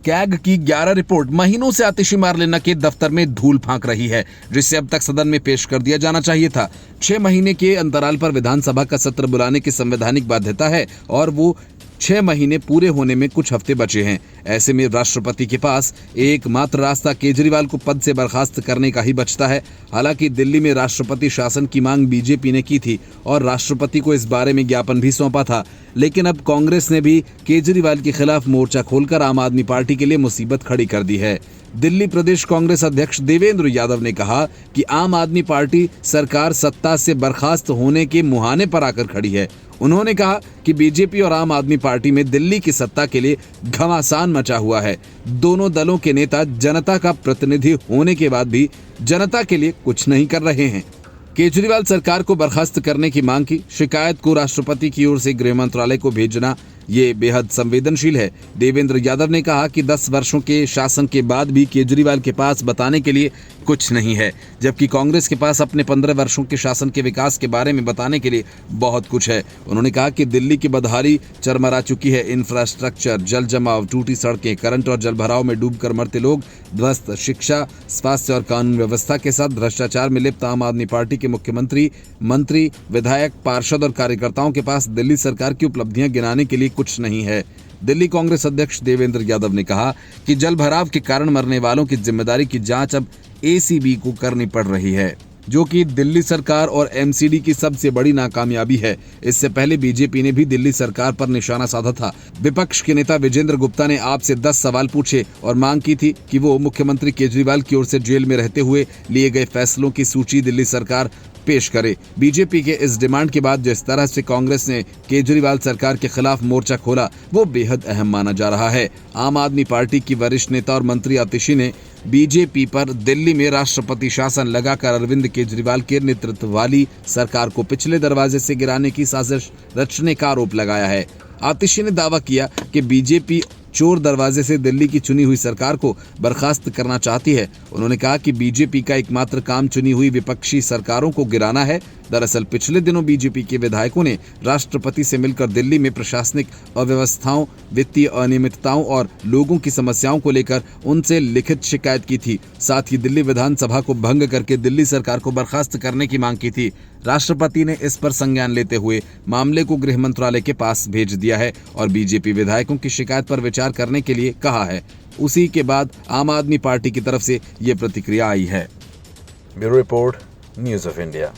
CAG की 11 report महीनों से आतिशी मारलेना के दफ्तर में धूल फांक रही है, जिसे अब तक सदन में पेश कर दिया जाना चाहिए था। 6 महीने के अंतराल पर विधानसभा का सत्र बुलाने की संवैधानिक बाध्यता है और वो 6 महीने पूरे होने में कुछ हफ्ते बचे हैं। ऐसे में राष्ट्रपति के पास एकमात्र रास्ता केजरीवाल को पद से बर्खास्त करने का ही बचता है। हालांकि दिल्ली में राष्ट्रपति शासन की मांग बीजेपी ने की थी और राष्ट्रपति को इस बारे में ज्ञापन भी सौंपा था, लेकिन अब कांग्रेस ने भी केजरीवाल के खिलाफ मोर्चा खोलकर आम आदमी पार्टी के लिए मुसीबत खड़ी कर दी है। दिल्ली प्रदेश कांग्रेस अध्यक्ष देवेंद्र यादव ने कहा कि आम आदमी पार्टी सरकार सत्ता से बर्खास्त होने के मुहाने पर आकर खड़ी है। उन्होंने कहा कि बीजेपी और आम आदमी पार्टी में दिल्ली की सत्ता के लिए घमासान मचा हुआ है। दोनों दलों के नेता जनता का प्रतिनिधि होने के बाद भी जनता के लिए कुछ नहीं कर रहे हैं। केजरीवाल सरकार को बर्खास्त करने की मांग की शिकायत को राष्ट्रपति की ओर से गृह मंत्रालय को भेजना ये बेहद संवेदनशील है। देवेंद्र यादव ने कहा कि 10 वर्षों के शासन के बाद भी केजरीवाल के पास बताने के लिए कुछ नहीं है, जबकि कांग्रेस के पास अपने 15 वर्षों के शासन के विकास के बारे में बताने के लिए बहुत कुछ है। उन्होंने कहा कि दिल्ली की बदहाली चरमरा चुकी है। इंफ्रास्ट्रक्चर, जल जमाव, टूटी सड़कें, करंट और जलभराव में डूबकर मरते लोग, ध्वस्त शिक्षा, स्वास्थ्य और कानून व्यवस्था के साथ भ्रष्टाचार में लिप्त आम आदमी पार्टी के मुख्यमंत्री, मंत्री, विधायक, पार्षद और कार्यकर्ताओं के पास दिल्ली सरकार की उपलब्धियां गिनाने के लिए कुछ नहीं है। दिल्ली कांग्रेस अध्यक्ष देवेंद्र यादव ने कहा कि जल भराव के कारण मरने वालों की जिम्मेदारी की जांच अब एसीबी को करनी पड़ रही है, जो कि दिल्ली सरकार और एमसीडी की सबसे बड़ी नाकामयाबी है। इससे पहले बीजेपी ने भी दिल्ली सरकार पर निशाना साधा था। विपक्ष के नेता विजेंद्र गुप्ता ने आपसे 10 सवाल पूछे और मांग की थी कि वो मुख्यमंत्री केजरीवाल की ओर से जेल में रहते हुए लिए गए फैसलों की सूची दिल्ली सरकार पेश करे। बीजेपी के इस डिमांड के बाद जिस तरह से कांग्रेस ने केजरीवाल सरकार के खिलाफ मोर्चा खोला, वो बेहद अहम माना जा रहा है। आम आदमी पार्टी की वरिष्ठ नेता और मंत्री आतिशी ने बीजेपी पर दिल्ली में राष्ट्रपति शासन लगाकर अरविंद केजरीवाल के नेतृत्व वाली सरकार को पिछले दरवाजे से गिराने की साजिश रचने का आरोप लगाया है। आतिशी ने दावा किया कि बीजेपी चोर दरवाजे से दिल्ली की चुनी हुई सरकार को बर्खास्त करना चाहती है। उन्होंने कहा कि बीजेपी का एकमात्र काम चुनी हुई विपक्षी सरकारों को गिराना है। दरअसल पिछले दिनों बीजेपी के विधायकों ने राष्ट्रपति से मिलकर दिल्ली में प्रशासनिक अव्यवस्थाओं, वित्तीय अनियमितताओं और लोगों की समस्याओं को लेकर उनसे लिखित शिकायत की थी। साथ ही दिल्ली विधानसभा को भंग करके दिल्ली सरकार को बर्खास्त करने की मांग की थी। राष्ट्रपति ने इस पर संज्ञान लेते हुए मामले को गृह मंत्रालय के पास भेज दिया है और बीजेपी विधायकों की शिकायत पर विचार करने के लिए कहा है। उसी के बाद आम आदमी पार्टी की तरफ से ये प्रतिक्रिया आई है। Bureau report, news of India.